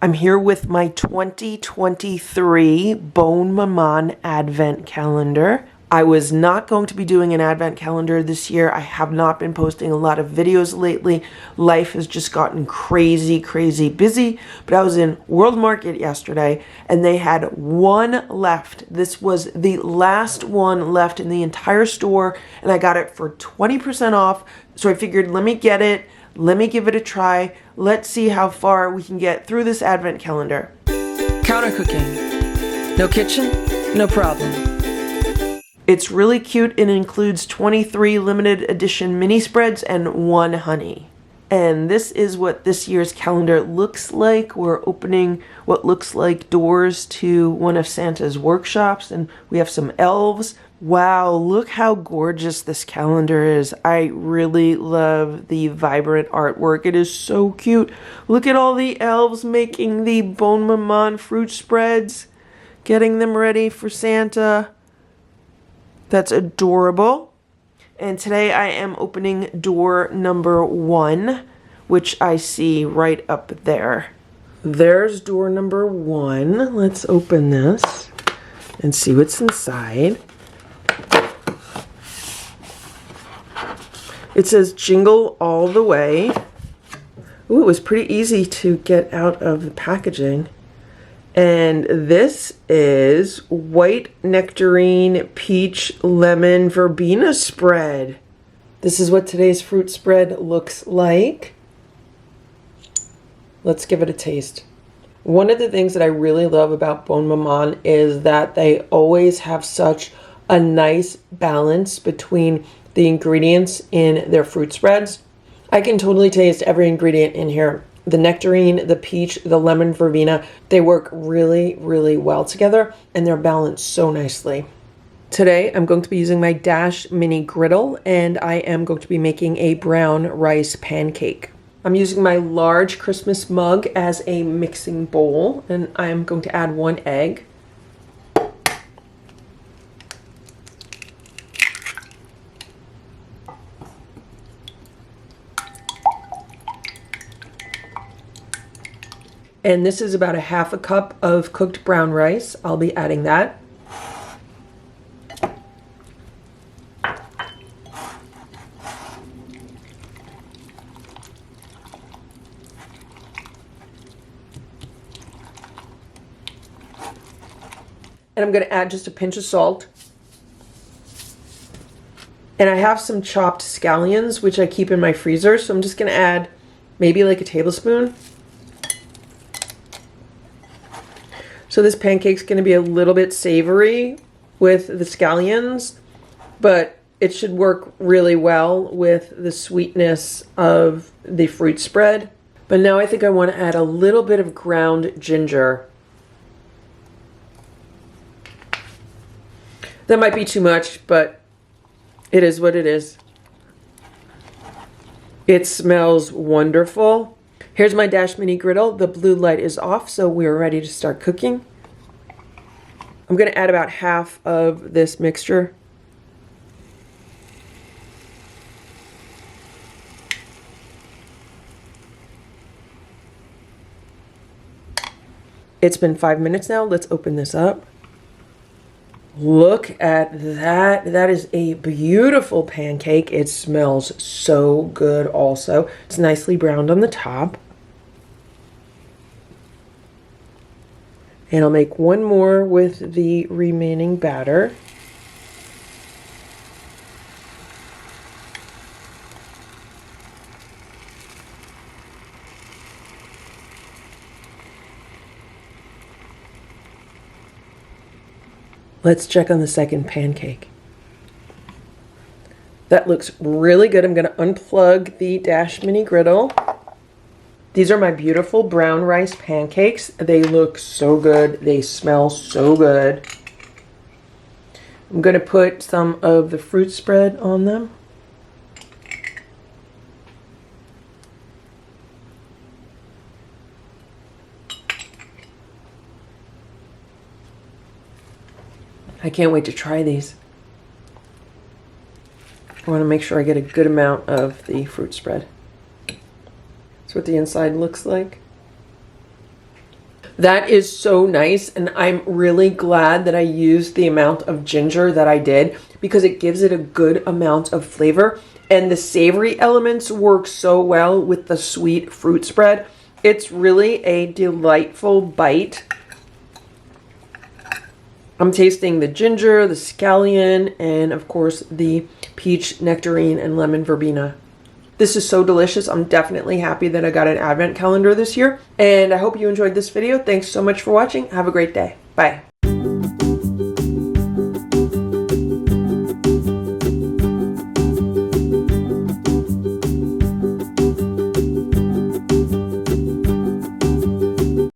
I'm here with my 2023 Bonne Maman Advent Calendar. I was not going to be doing an Advent Calendar this year. I have not been posting a lot of videos lately. Life has just gotten crazy busy. But I was in World Market yesterday and they had one left. This was the last one left in the entire store and I got it for 20% off. So I figured, let me get it. Let me give it a try. Let's see how far we can get through this Advent Calendar. Counter cooking. No kitchen, no problem. It's really cute. It includes 23 limited edition mini spreads and 1 honey. And this is what this year's calendar looks like. We're opening what looks like doors to one of Santa's workshops, and we have some elves. Wow, look how gorgeous this calendar is. I really love the vibrant artwork. It is so cute. Look at all the elves making the Bonne Maman fruit spreads, getting them ready for Santa. That's adorable. And today I am opening door number 1, which I see right up there. There's door number 1. Let's open this and see what's inside. It says jingle all the way. Ooh, it was pretty easy to get out of the packaging. And this is white nectarine, peach, lemon, verbena spread. This is what today's fruit spread looks like. Let's give it a taste. One of the things that I really love about Bonne Maman is that they always have such a nice balance between the ingredients in their fruit spreads. I can totally taste every ingredient in here. The nectarine, the peach, the lemon verbena, they work really well together and they're balanced so nicely. Today I'm going to be using my Dash mini griddle and I am going to be making a brown rice pancake. I'm using my large Christmas mug as a mixing bowl and I am going to add 1 egg. And this is about 1/2 cup of cooked brown rice. I'll be adding that. And I'm going to add just a pinch of salt. And I have some chopped scallions, which I keep in my freezer. So I'm just going to add maybe like a tablespoon. So this pancake's going to be a little bit savory with the scallions, but it should work really well with the sweetness of the fruit spread. But now I think I want to add a little bit of ground ginger. That might be too much, but it is what it is. It smells wonderful. Here's my Dash mini griddle. The blue light is off, so we're ready to start cooking. I'm going to add about 1/2 of this mixture. It's been 5 minutes now. Let's open this up. Look at that. That is a beautiful pancake. It smells so good also. It's nicely browned on the top. And I'll make 1 more with the remaining batter. Let's check on the second pancake. That looks really good. I'm going to unplug the Dash mini griddle. These are my beautiful brown rice pancakes. They look so good. They smell so good. I'm going to put some of the fruit spread on them. I can't wait to try these. I want to make sure I get a good amount of the fruit spread. That's what the inside looks like. That is so nice, and I'm really glad that I used the amount of ginger that I did because it gives it a good amount of flavor, and the savory elements work so well with the sweet fruit spread. It's really a delightful bite. I'm tasting the ginger, the scallion, and of course the peach nectarine and lemon verbena. This is so delicious. I'm definitely happy that I got an advent calendar this year. And I hope you enjoyed this video. Thanks so much for watching. Have a great day. Bye.